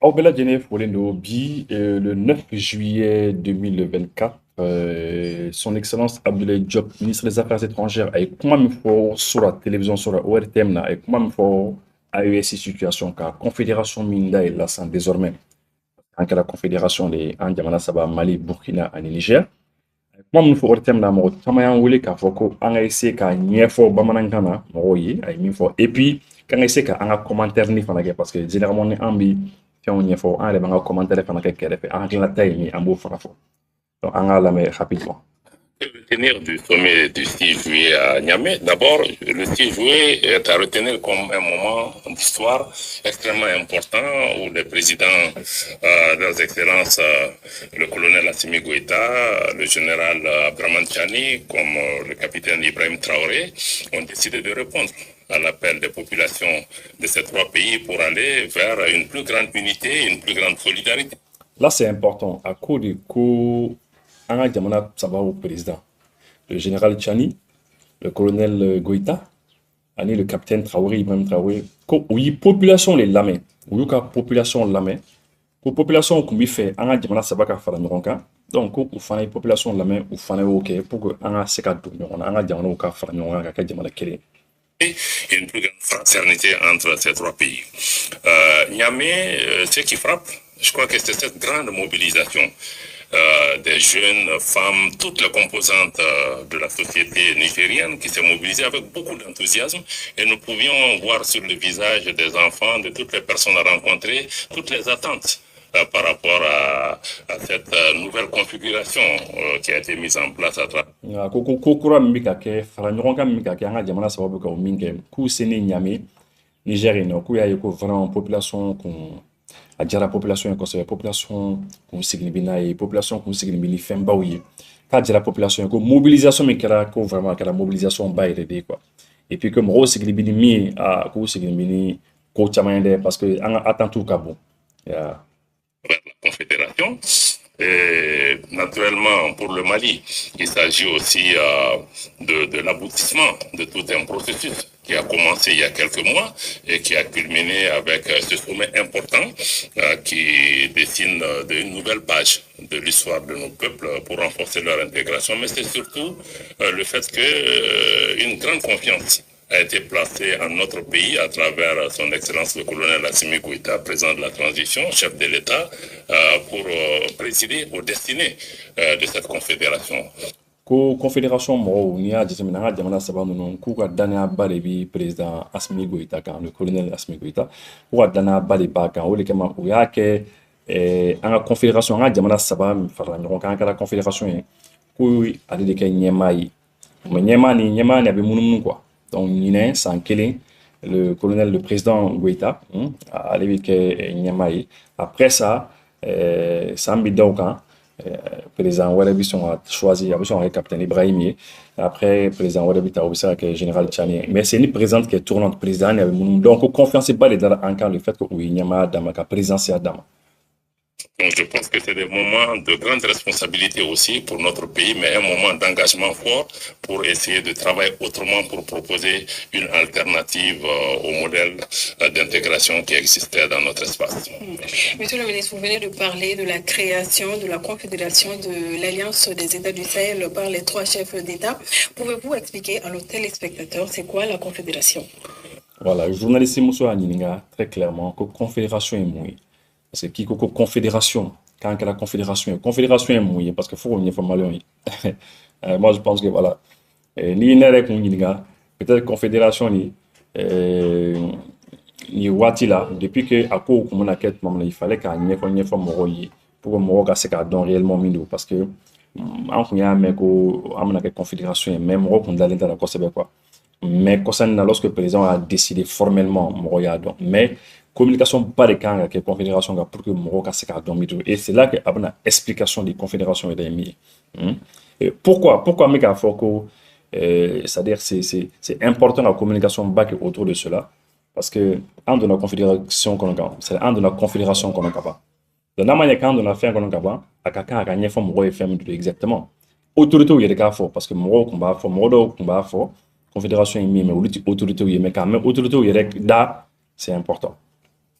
Aw bɛɛ lajɛlen folen don bi le 9 juillet 2024 son excellence Abdoulaye Diop ministre des affaires étrangères a ye kuma min fɔ so la télévision so la ORTM na a ye kuma min fɔ AES situation kan confédération min dayɛlɛla sisan désormais an kɛra confédération de ye an jamana saba Mali Burkina ani Niger a ye kuma min fɔ ORTM na mɔgɔ caman y'an wele k'a fɔ ko an ka essayer ka ɲɛfɔ bamanankan na mɔgɔw ye a ye min fɔ et puis k'an ka essayer ka an ka commentaire ni fana kɛ parce que généralement ni an bi fɛnw ɲɛfɔ an yɛrɛ b'an ka commentaire fana kɛ kɛrɛfɛ an hakilinata ye min an b'o fana fɔ donc an k'a lamɛn rapidement. Retenir du sommet du 6 juillet à Niamey. D'abord, le 6 juillet est à retenir comme un moment d'histoire extrêmement important où les présidents, leurs excellences, le colonel Assimi Goïta, le général Abdraman Chani, comme le capitaine Ibrahim Traoré, ont décidé de répondre à l'appel des populations de ces trois pays pour aller vers une plus grande unité, une plus grande solidarité. Là, c'est important. À cause de ko an ka jamana saba o président, le général Chani, le colonel Goïta, ani le capitaine Traoré, Ibrahim Traoré, ko u yi population le lamɛn, u y'u ka population lamɛn, ko population kun bi fɛ an ka jamana saba ka fara ɲɔgɔn kan, donc ko u fana ye population lamɛn, u fana y'o kɛ pour que an ka se ka don ɲɔgɔn na, an ka jamanaw ka fara ɲɔgɔn kan ka kɛ jamana kelen. Et une plus grande fraternité entre ces trois pays. Niamey, ce qui frappe, je crois que c'est cette grande mobilisation des jeunes, femmes, toutes les composantes de la société nigérienne qui s'est mobilisée avec beaucoup d'enthousiasme et nous pouvions voir sur le visage des enfants, de toutes les personnes rencontrées, toutes les attentes par rapport à cette nouvelle configuration qui a été mise en place à travers. Ko kura min bɛ ka kɛ fara ɲɔgɔn kan min bɛ ka kɛ an ka jamana saba bɛ ka o min kɛ k'u seni Niamey Niger yen nɔ k'u y'a ye ko vraiment population kun a diyara population ye kosɛbɛ population kun sigini bɛ n'a ye population kun sigini bɛ ni fɛnbaw ye k'a diyara population ye ko mobilisation min kɛra ko vraiment a kɛra mobilisation ba yɛrɛ de ye quoi et puis que mɔgɔw sigini bɛ ni min ye k'u sigini bɛ ni ko caman ye dɛ parce que an ka attentes ka bon. La Confédération. Et naturellement, pour le Mali, il s'agit aussi de l'aboutissement de tout un processus qui a commencé il y a quelques mois et qui a culminé avec ce sommet important qui dessine une nouvelle page de l'histoire de nos peuples pour renforcer leur intégration. Mais c'est surtout le fait qu'une grande confiance a été placé en notre pays à travers son excellence le colonel Assimi Goïta, président de la transition, chef de l'État, pour présider aux destinées de cette confédération. Ko confédération mɔgɔw n'i y'a jateminɛ an ka jamana saba ninnu k'u ka danniyaba de bi président Assimi Goïta kan le colonel Assimi Goïta k'u ka danniyaba de b'a kan o de kama u y'a kɛ an ka confédération an ka jamana saba min farala ɲɔgɔn kan an kɛra confédération ye ko ale de kɛ ɲɛmaa ye mais ɲɛmaa ni a bɛ munumunu quoi. Donc, ɲinɛ san kelen le colonel, le président Goïta, ale bɛ kɛ ɲɛmaa ye. Après ça, san bi da o kan, président wɛrɛ bi sɔn ka choisir, a bɛ sɔn ka kɛ capitaine Ibrahim ye. Après, président wɛrɛ bi ta o bɛ se ka kɛ général Tchani ye. Mais c'est une présidente qui est tournante, président ni a bɛ munumunu. Donc, confiance ba de dara an kan le fait que u ye ɲɛmaaya d'a ma, ka présidentiya d'a ma. Donc je pense que c'est des moments de grande responsabilité aussi pour notre pays, mais un moment d'engagement fort pour essayer de travailler autrement pour proposer une alternative au modèle d'intégration qui existait dans notre espace. Monsieur le ministre, vous venez de parler de la création de la Confédération de l'Alliance des États du Sahel par les trois chefs d'État. Pouvez-vous expliquer à nos téléspectateurs c'est quoi la Confédération? Voilà, le journaliste Mousso a dit très clairement que la Confédération est mouillée. Parce que qui ko confédération quand la confédération est mouillée parce que faut qu'on y malin moi je pense que voilà ni nere kun ɲininka peut-être confédération ni waati la depuis que a ko kun bɛna kɛ tuma min na il fallait k'a ɲɛfɔ mɔgɔw ye pour que mɔgɔw ka se k'a dɔn réellement min don parce que an kun y'a mɛn ko an bɛna kɛ confédération ye mais mɔgɔw kun dalen t'a la kosɛbɛ quoi mais kɔsani na lorsque le président a décidé formellement mɔgɔw y'a dɔn mais communication ba de kan ka kɛ confédération kan pour que mɔgɔw ka se k'a dɔn min don et c'est là que a bɛna explication de confédération yɛrɛ ye min ye et pourquoi an bɛ k'a fɔ ko c'est-à-dire c'est important la communication ba kɛ autour de cela parce que an donna confédération kɔnɔ kan c'est an donna confédération kɔnɔ ka ban donc n'a ma ɲɛ k'an donna fɛn kɔnɔ ka ban a ka kan a ka ɲɛfɔ mɔgɔw ye fɛn min don exactement autorités yɛrɛ k'a fɔ parce que mɔgɔw kun b'a fɔ mɔgɔ dɔw kun b'a fɔ confédération ye min ye mais olu tɛ autorités ye mais k'a mɛn autorités yɛrɛ da c'est important.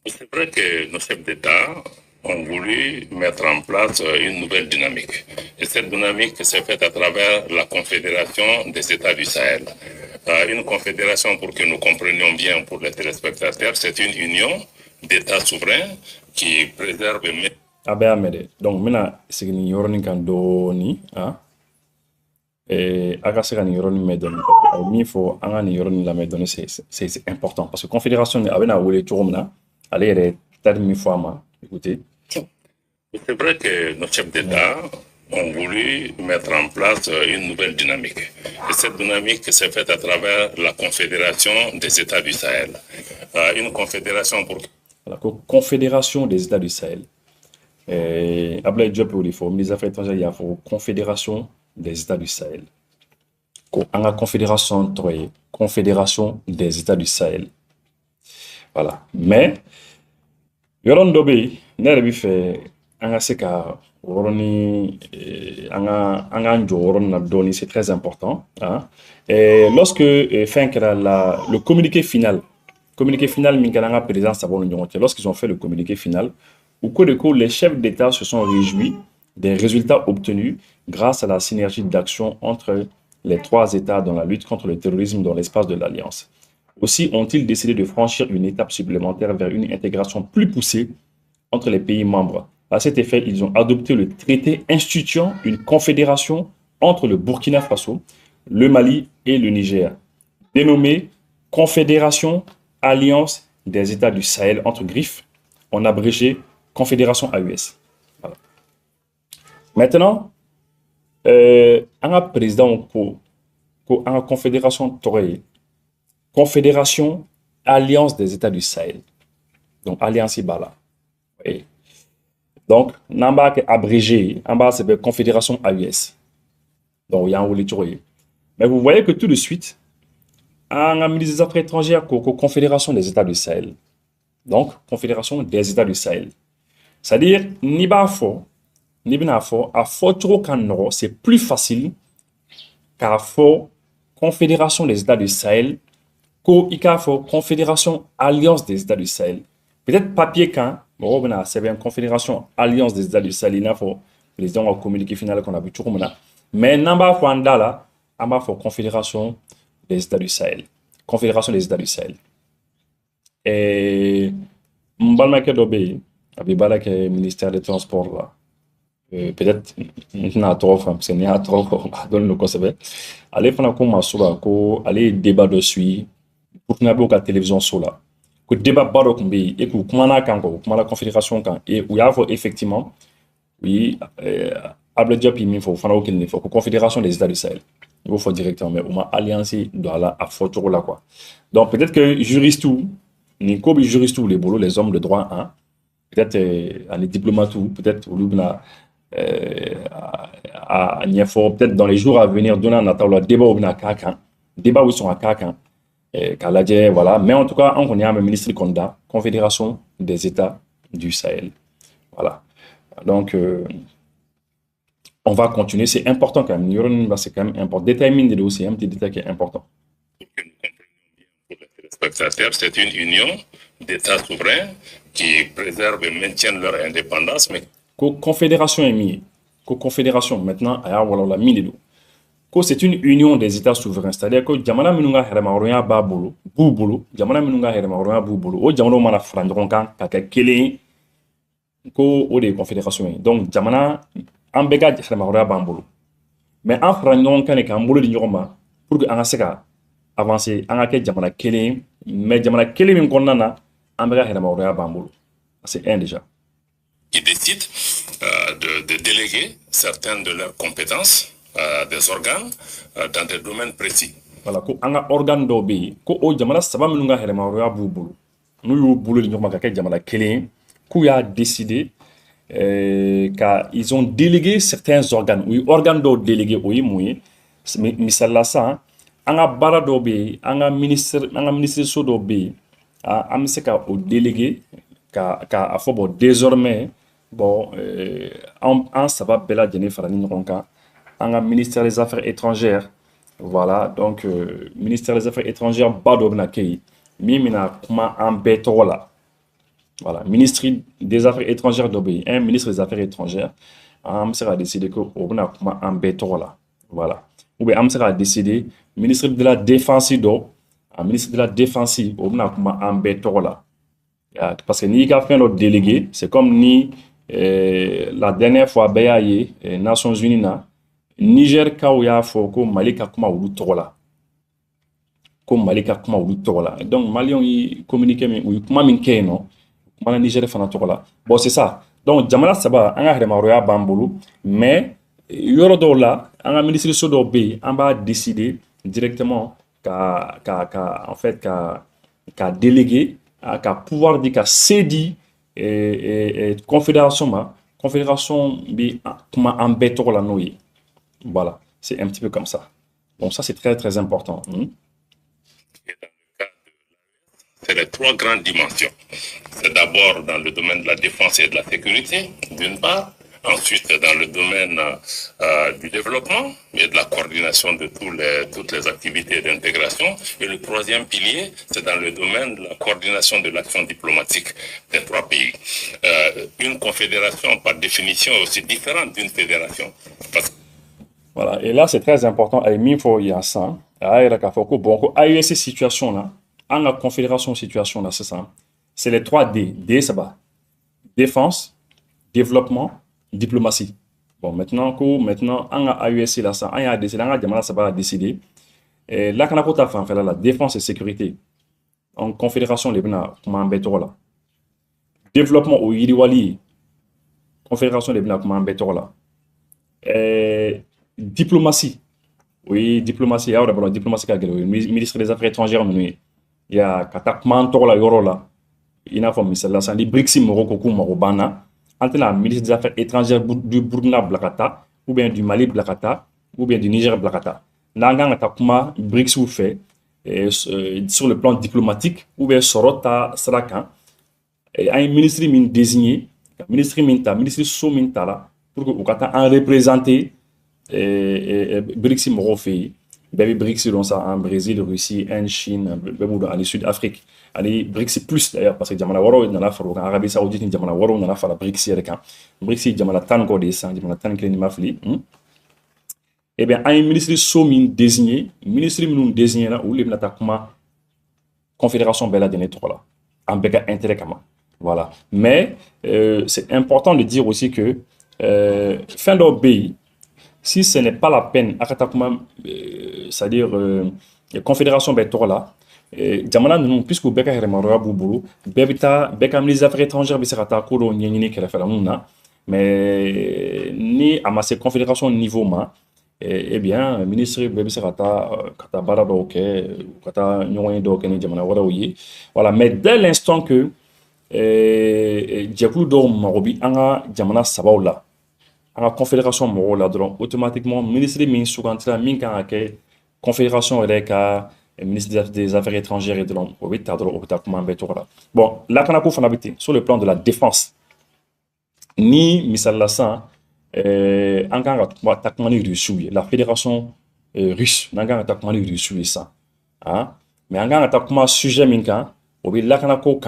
C'est vrai que nos chefs d'État ont voulu mettre en place une nouvelle dynamique. Et cette dynamique s'est faite à travers la Confédération des États du Sahel. Une confédération, pour que nous comprenions bien pour les téléspectateurs, c'est une union d'États souverains qui préserve... Abe Amede. Donc, mina signi yoroni kan doni, hein? Et aga se ka ni yoroni me doni. Mi fo anga ni yoroni la me doni, c'est important parce que confédération abe na wele cogo mina, ale yɛrɛ tari mi fo ama. Écoutez. C'est vrai que nos chefs d'État ont voulu mettre en place une nouvelle dynamique. Et cette dynamique s'est faite à travers la Confédération des États du Sahel. Une confédération pour... La Confédération des États du Sahel. Ablaye Diop au ministre des Affaires étrangères, il y a la Confédération des États du Sahel. La Confédération des États du Sahel. Voilà. Mais, yoron dobe, nere bi fait anga seka woroni anga njo woron na doni, c'est très important. Hein? Et lorsque le communiqué final minkananga président Sabon Nyonte, lorsqu'ils ont fait le communiqué final, au cours de cours, les chefs d'État se sont réjouis des résultats obtenus grâce à la synergie d'action entre les trois États dans la lutte contre le terrorisme dans l'espace de l'Alliance. Aussi ont-ils décidé de franchir une étape supplémentaire vers une intégration plus poussée entre les pays membres. À cet effet, ils ont adopté le traité instituant une confédération entre le Burkina Faso, le Mali et le Niger, dénommée Confédération Alliance des États du Sahel, entre griffes, en abrégé Confédération AUS. Voilà. Maintenant, un président pour une confédération Toré, Confédération Alliance des États du Sahel. Donc, Alliance Ibala. Oui. Donc, Namba abrégé, en bas, c'est Confédération AUS. Donc, il y a un rôle Toré. Mais vous voyez que tout de suite, un ministre des Affaires étrangères, Confédération des États du Sahel. Donc, Confédération des États du Sahel. C'est-à-dire, c'est plus facile qu'à fort Confédération des États du Sahel qu'à fort Confédération Alliance des États du Sahel. Peut-être papier quand, c'est une Confédération Alliance des États du Sahel, il faut président au communiqué final qu'on a vu tout comme mais n'amba fanda là, amba fort Confédération des États du Sahel. Confédération des États du Sahel. Et Mbalmake Dobé, Abibala qui est ministère des Transports là. Peut-être n'a trop parce qu'il y a trop dans le concept. Allez faire comme Masura, allez débat dessus pour qu'on ait la télévision sur là. Que débat baro kumbi et que comment la confédération quand et où il y a effectivement oui Ablaye Diop il faut faire aucun effort que confédération des États du Sahel. Il faut directement mais on alliance doit là à photo là quoi. Donc peut-être que juriste ou ni comme juriste ou les bolos les hommes de droit hein peut-être les diplomates ou peut-être au Lubna peut-être dans les jours à venir donner un attend le débat au Kakan débat où ils sont à Kakan voilà mais en tout cas on connaît un ministre Konda Confédération des États du Sahel voilà donc on va continuer c'est important quand même c'est quand même important déterminer des dossiers un petit détail qui est important. C'est une union d'États souverains qui préservent et maintiennent leur indépendance mais confédération est mise. Confédération, maintenant, la mine c'est une union des États souverains. C'est-à-dire que Jamana Minunga Heremaroya Babolo, Boubolo, Jamana Minunga Heremaroya Boubolo, o Jamano Mana Frandronkan, Kaka Kele, ko o de confédération. Donc, Jamana, Ambega Heremaroya Bambolo. Mais en Frandronkan et Kambolo de Yoroma, pour que Anaseka avancer, Anake Jamana Kele, mais Jamana Kele Minkondana, Ambega Heremaroya Bambolo. C'est un déjà. Qui décident de déléguer certaines de leurs compétences à des organes dans des domaines précis. Voilà, ko anga organe do be ko o jamana saba minunga helema roya bubulu. Nous yo bulu ni nyoma ka jamana kelen ku ya décidé ils ont délégué certains organes. Oui, organes do délégué oui moui misala ça anga bara do be anga ministre so do be am se ka o délégué ka afobo désormais bon en sabab bela jeni farani nyokonka anga ministère des Affaires étrangères voilà donc ministère des Affaires étrangères bado bna kay mi mina kuma en betola Voilà, ministre des Affaires étrangères d'Obéi, un ministre des Affaires étrangères, on sera décidé que on a comment en béton là. Voilà. Ou bien on sera décidé, ministre de la Défense d'O, un ministre de la Défense, on a comment en béton là. Parce que ni qu'a fait notre délégué, c'est comme ni la dernière fois, BAE, Nations Unies, Niger, ka y'a fɔ ko Mali ka kuma olu tɔgɔ la. Ko Mali ka kuma olu tɔgɔ la. Donc, Maliens yi communiqué min, ou kuma min kɛ yen nɔ, kuma na Niger fana tɔgɔ la. Bon, c'est ça. Donc, jamana saba, an ka hɛrɛmaruya b'an bolo, mais yɔrɔ dɔw la, an ka ministre dɔw bɛ yen, an b'a décider directement en fait, ka déléguer, ka pouvoir di, ka se di confédération ma, confédération bi kuma an bɛɛ tɔgɔ la n'o ye. Voilà, c'est un petit peu comme ça. Donc ça, c'est très, très important. C'est les trois grandes dimensions. C'est d'abord dans le domaine de la défense et de la sécurité, d'une part. Ensuite, dans le domaine du développement et de la coordination de toutes les activités d'intégration. Et le troisième pilier, c'est dans le domaine de la coordination de l'action diplomatique des trois pays. Une confédération, par définition, est aussi différente d'une fédération. Voilà, et là c'est très important. Il faut y avoir ça. Il y a ces situations-là, en la confédération situation-là, c'est ça. C'est les 3 D. D, ça va. Défense, développement, diplomatie. Bon, maintenant, on a AUSC là, ça, on a décidé, ça va décider. Là, quand on a fait la défense et sécurité, en confédération, les bina, comment embêter là. Développement au Yiriwali, confédération, les bina, comment embêter là. Diplomatie. Oui, diplomatie. Il y a d'abord diplomatie qui ministre des Affaires étrangères. Il y a Katakmantor la Yorola. Il y a un ministre de la Brixi Moroko Marobana. Entre la ministre des Affaires étrangères du Burkina Blakata, ou bien du Mali Blakata, ou bien du Niger Blakata. Nangang Atakuma Brixi ou fait sur le plan diplomatique, ou bien Sorota Srakan. Il y a un ministre désigné, ministre Soumintala, pour que vous en représenter. BRICS Morofei, BRICS dans ça en Brésil, Russie, Inde, Chine, en Sud-Afrique. BRICS plus d'ailleurs parce que Jamana Waro dans la Arabie Saoudite, Jamana Waro dans la Fara BRICS avec un BRICS Jamana Tango des Sangs, Jamana Tankeni Mafli. Eh bien, un ministre Somin désigné, ministre Minoun désigné là où les Natakuma Confédération Bella de Netrola, en Beka intérêt kama. Voilà. Mais c'est important de dire aussi que fin d'obéi. Si ce n'est pas la peine, c'est-à-dire confédération Betola, Jamana nous puisque Beka Heremara Boubou, Beka ministre des Affaires étrangères, Bisserata Koro Nyini Kerefalamouna, mais ni à ma confédération niveau ma, eh bien, ministre Bisserata Kata Baradoke, Kata Nyoyen Dokeni Jamana Waraouye, voilà, mais dès l'instant que Djakou do Marobi, Anga Jamana Sabaoula, à la confédération moro là automatiquement ministre min sugantila min kan ke confédération avec ministre des Affaires étrangères et de l'homme au bon là quand on a sur le plan de la défense ni misal la ça en kan attaquement russe la fédération russe en kan attaquement russe ça hein mais en kan attaquement sujet min kan au là quand on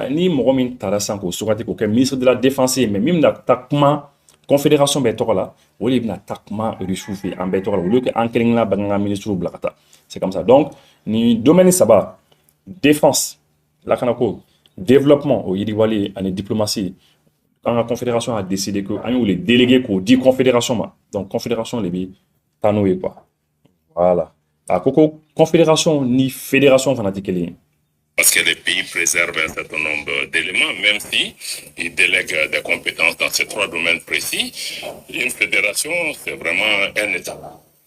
a ni moro min tarasan ko sugati ko ministre de la défense mais même l'attaquement confédération Betola, où il y a un attaquement russe en Betola, au lieu qu'en Kelingla, Baganga ministre Blakata. C'est comme ça. Donc, ni domaine ça va, défense, la Kanako, développement, au Yiriwali, en diplomatie, quand la confédération a décidé que, on les délégués qu'on dit confédération, donc confédération, les billes, tanoué quoi. Voilà. À Coco, confédération ni fédération fanatique. Parce que les pays préservent un certain nombre d'éléments, même si ils délèguent des compétences dans ces 3 domaines précis. Une fédération, c'est vraiment un État.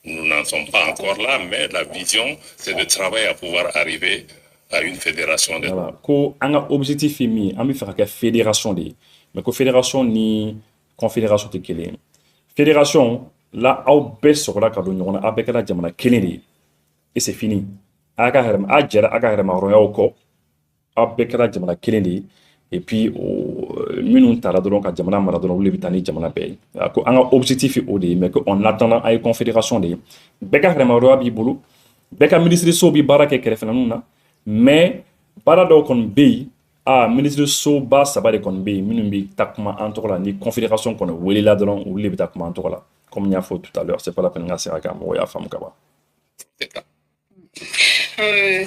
Nous n'en sommes pas encore là, mais la vision, c'est de travailler à pouvoir arriver à une fédération d'États. Voilà. Ko un objectif mis, on veut faire une fédération de, mais que fédération ni confédération de quelle fédération là, au best sur la cadre on a avec la jamana quelle et c'est fini. Agaherem ajara agaherem royauko abekara jamana kelende et puis minun tara doron ka jamana mara doron le bitani jamana bay ko anga objectif o de mais que on attendant ay confédération de bekaherem roya bi bulu beka ministre so bi barake kele fenanuna mais bara do kon bay ministre Soba Sabade Konbe, Minumbi Takma Antola, ni confédération qu'on a wélé là dedans, ou les Takma Antola. Comme il y a fait tout à l'heure, c'est pas la peine de faire un femme Kaba.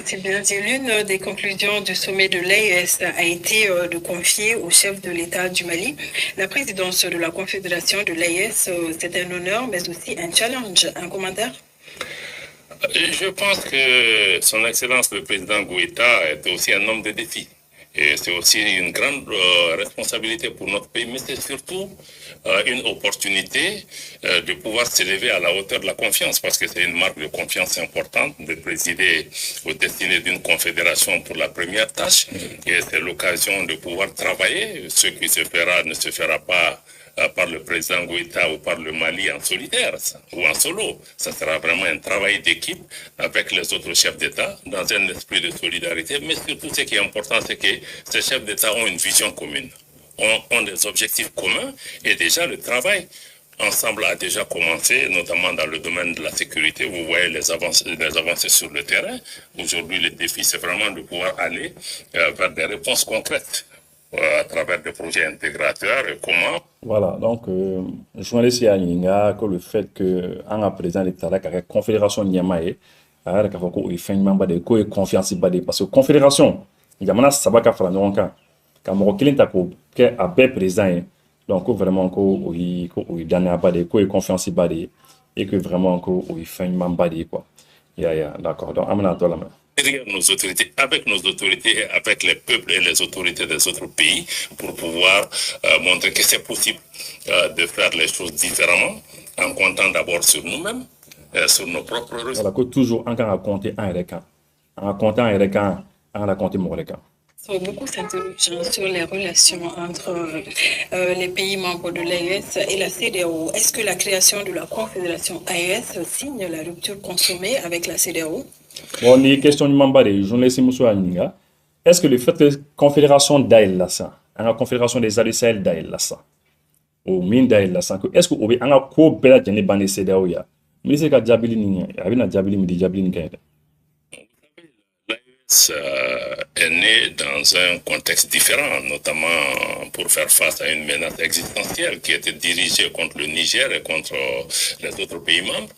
C'est bien dit. L'une des conclusions du sommet de l'AES a été de confier au chef de l'État du Mali la présidence de la Confédération de l'AES. C'est un honneur, mais aussi un challenge. Un commentaire? Je pense que son Excellence le président Goïta est aussi un homme de défi. Et c'est aussi une grande responsabilité pour notre pays, mais c'est surtout une opportunité de pouvoir s'élever à la hauteur de la confiance, parce que c'est une marque de confiance importante de présider aux destinées d'une confédération pour la première tâche. Et c'est l'occasion de pouvoir travailler. Ce qui se fera ne se fera pas par le président Goïta ou par le Mali en solitaire ou en solo. Ça sera vraiment un travail d'équipe avec les autres chefs d'État dans un esprit de solidarité. Mais surtout, ce qui est important, c'est que ces chefs d'État ont une vision commune, ont des objectifs communs, et déjà le travail ensemble a déjà commencé, notamment dans le domaine de la sécurité. Vous voyez les avancées sur le terrain. Aujourd'hui, le défi, c'est vraiment de pouvoir aller vers des réponses concrètes à travers des projets intégrateurs et comment. Voilà, donc, journaliste Yanninga, que le fait que un président de l'État, la confédération Niamae, a fait une membre de confiance, parce que confédération, Yamana Sabaka Fala Nonka, Kamoro Kilinta, qui est à président, donc vraiment, il donne à Bade, qu'il confiance et que vraiment, il fait une membre de quoi. D'accord, donc, Amana Tola. Derrière nos autorités, avec nos autorités et avec les peuples et les autorités des autres pays, pour pouvoir montrer que c'est possible de faire les choses différemment, en comptant d'abord sur nous-mêmes, sur nos propres ressources. Voilà, que toujours, on a compté un requin. En comptant un requin, on a compté mon requin. Beaucoup s'interrogent sur les relations entre les pays membres de l'AES et la CEDEAO. Est-ce que la création de la Confédération AES signe la rupture consommée avec la CEDEAO? Bon, les questions du membre de journaliste Moussa Aninga. Est-ce que le fait que la confédération d'Aïl Lassa, la confédération des Alcel d'Aïl Lassa, ou mine d'Aïl Lassa, est-ce que vous avez un co bela de ban CEDEAO ya? Mais c'est que Djabili n'y a, avec la Djabili midi Djabili n'y a. Est né dans un contexte différent, notamment pour faire face à une menace existentielle qui était dirigée contre le Niger et contre les autres pays membres.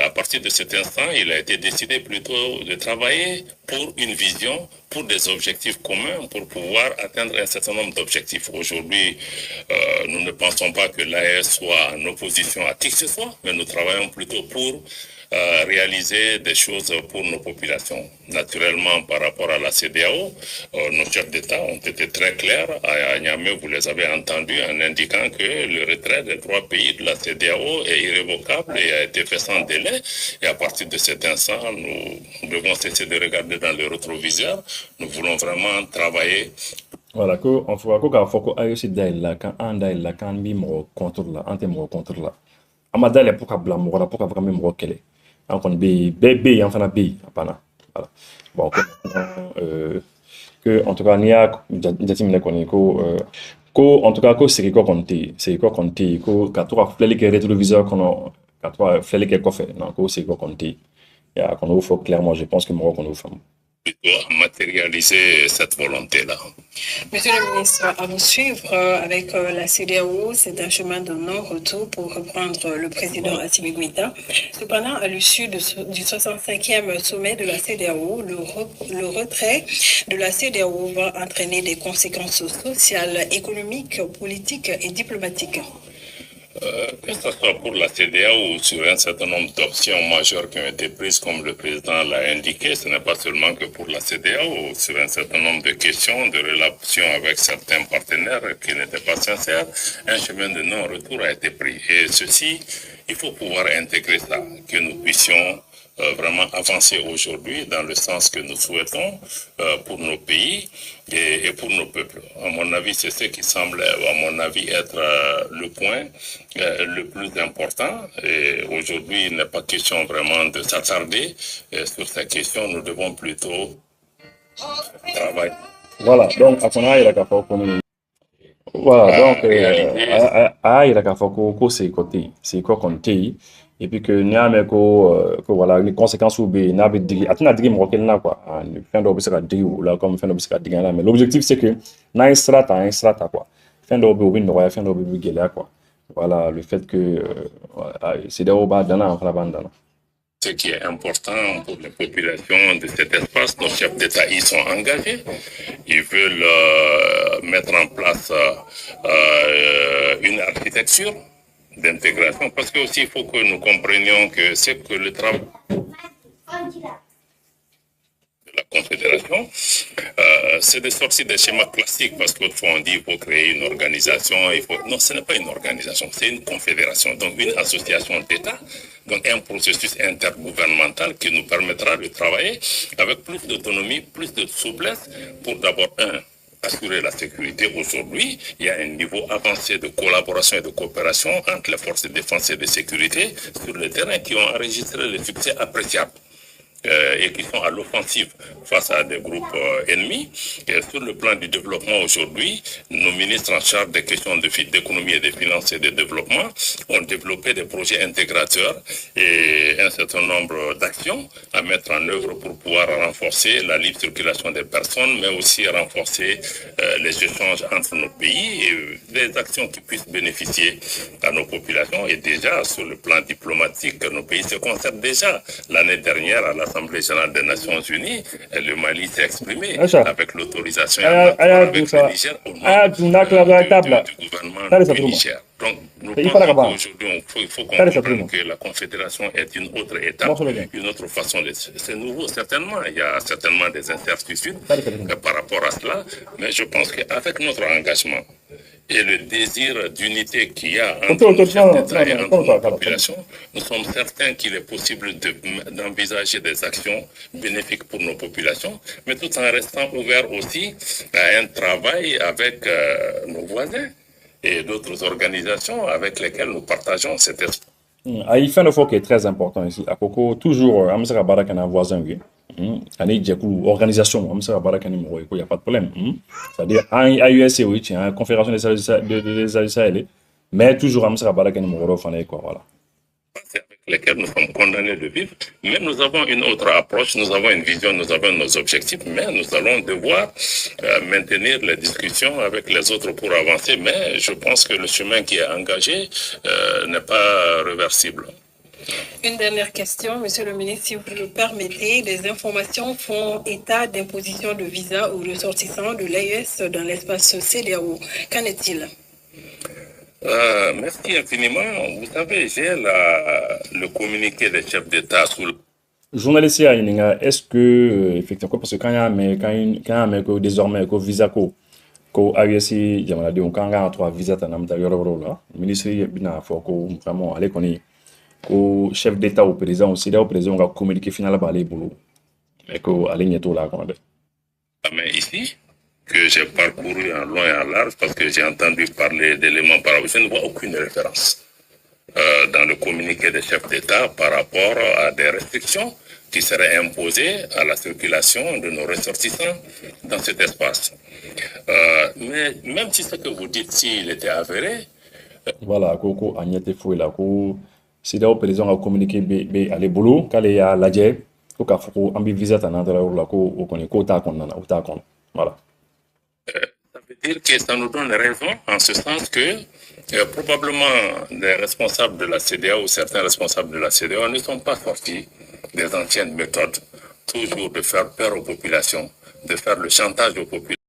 À partir de cet instant, il a été décidé plutôt de travailler pour une vision, pour des objectifs communs, pour pouvoir atteindre un certain nombre d'objectifs. Aujourd'hui, nous ne pensons pas que l'AES soit en opposition à qui que ce soit, mais nous travaillons plutôt pour réaliser des choses pour nos populations. Naturellement, par rapport à la CEDEAO, nos chefs d'État ont été très clairs. À Niamey, vous les avez entendus en indiquant que le retrait des 3 pays de la CEDEAO est irrévocable et a été fait sans délai. Et à partir de cet instant, nous devons cesser de regarder dans le rétroviseur. Nous voulons vraiment travailler. Voilà, on faut que AES d'Aïla, quand un d'Aïla, quand on contrôle là, on contrôle là. Amadale pour qu'à blâmer, pour qu'à vraiment me recueillir. Donc on B enfin B voilà. Bon que en tout cas n'y a jatimina ko en tout cas ko c'est quoi compter ko katwa flele ke rétroviseur kono katwa flele ke kofe non ko c'est quoi compter ya kono faut clairement je pense que moi kono femme matérialiser cette volonté-là. Monsieur le ministre, à vous suivre avec la CEDEAO, c'est un chemin de non-retour pour reprendre le président Assimi Goïta. Cependant, à l'issue du 65e sommet de la CEDEAO, le retrait de la CEDEAO va entraîner des conséquences sociales, économiques, politiques et diplomatiques. Que ce soit pour la CEDEAO ou sur un certain nombre d'options majeures qui ont été prises, comme le président l'a indiqué, ce n'est pas seulement que pour la CEDEAO, sur un certain nombre de questions, de relations avec certains partenaires qui n'étaient pas sincères, un chemin de non-retour a été pris. Et ceci, il faut pouvoir intégrer ça, que nous puissions vraiment avancer aujourd'hui dans le sens que nous souhaitons pour nos pays et pour nos peuples. À mon avis, c'est ce qui semble, à mon avis, être le point le plus important. Et aujourd'hui, il n'est pas question vraiment de s'attarder sur ces questions. Nous devons plutôt travailler. Voilà, donc, à son avis, la CAFO commune. Voilà, donc, il y a CAFO c'est côté, c'est quoi compter. et puis que n'y a mais que voilà les conséquences ou bien n'a pas dit atteindre dire moi qu'elle n'a quoi fin d'objet sera dit ou là comme fin d'objet sera dit là mais l'objectif c'est que n'a un strata quoi fin d'objet ou bien fin d'objet là quoi voilà le fait que c'est des bas dans la bande. Ce qui est important pour les populations de cet espace, nos chefs d'État y sont engagés. Ils veulent mettre en place une architecture d'intégration parce que aussi il faut que nous comprenions que c'est que le travail de la Confédération, c'est de sortir des schémas classiques parce qu'autrefois on dit qu'il faut créer une organisation, non, ce n'est pas une organisation, c'est une confédération, donc une association d'États, donc un processus intergouvernemental qui nous permettra de travailler avec plus d'autonomie, plus de souplesse pour d'abord assurer la sécurité. Aujourd'hui, il y a un niveau avancé de collaboration et de coopération entre les forces de défense et de sécurité sur le terrain qui ont enregistré des succès appréciables. Et qui sont à l'offensive face à des groupes ennemis. Et sur le plan du développement aujourd'hui, nos ministres en charge des questions d'économie et des finances et de développement ont développé des projets intégrateurs et un certain nombre d'actions à mettre en œuvre pour pouvoir renforcer la libre circulation des personnes, mais aussi renforcer les échanges entre nos pays et des actions qui puissent bénéficier à nos populations. Et déjà, sur le plan diplomatique, nos pays se concertent déjà. L'année dernière, à l'Assemblée générale des Nations Unies, le Mali s'est exprimé avec l'autorisation avec le Niger au nom du gouvernement du Niger. Donc, nous pensons qu'aujourd'hui, il faut comprendre que la Confédération est une autre étape, une autre façon de... C'est nouveau, certainement. Il y a certainement des incertitudes par rapport à cela, mais je pense qu'avec notre engagement et le désir d'unité qu'il y a entre nos chefs d'État et entre nos populations, nous sommes certains qu'il est possible d'envisager des actions bénéfiques pour nos populations, mais tout en restant ouvert aussi à un travail avec nos voisins et d'autres organisations avec lesquelles nous partageons cet espace. Il fait un qui est très important ici. À Coco, toujours, on sera barraque un voisin, ani jɛkulu organisation an bɛ se ka baara kɛ ni mɔgɔ ye ko y a pas de problème c'est-à-dire an AUSC o ye tiɲɛ an confédération des Sahel mais toujours an bɛ se ka baara kɛ ni mɔgɔ wɛrɛw fana ye quoi voilà. Avec lesquels nous sommes condamnés de vivre, mais nous avons une autre approche, nous avons une vision, nous avons nos objectifs, mais nous allons devoir maintenir les discussions avec les autres pour avancer, mais je pense que le chemin qui est engagé n'est pas réversible. Une dernière question, Monsieur le ministre, si vous le permettez. Les informations font état d'imposition de visa aux ressortissants de l'AES dans l'espace CEDEAO. Qu'en est-il? Merci infiniment. Vous savez, j'ai le communiqué des chefs d'État sous le... Journaliste, est-ce que, effectivement, parce que quand il y a désormais que visa ko AES, jamana de quand il y a trois visas dans le ministre bina faut que vraiment aller connaître au chef d'État au président aussi au président va communiquer finalement aller boulot mais que aller nieto là comment mais ici que j'ai parcouru en long et en large parce que j'ai entendu parler d'éléments par rapport, je ne vois aucune référence dans le communiqué des chefs d'État par rapport à des restrictions qui seraient imposées à la circulation de nos ressortissants dans cet espace. Mais même si ce que vous dites, s'il était avéré... Voilà, Koko Agnete Fouela, si le président a communiqué à boulot, quand il y a la jet, il faut qu'on visa à l'endroit où on est voilà. Ça veut dire que ça nous donne raison en ce sens que probablement les responsables de la CEDEAO ou certains responsables de la CEDEAO ne sont pas sortis des anciennes méthodes, toujours de faire peur aux populations, de faire le chantage aux populations.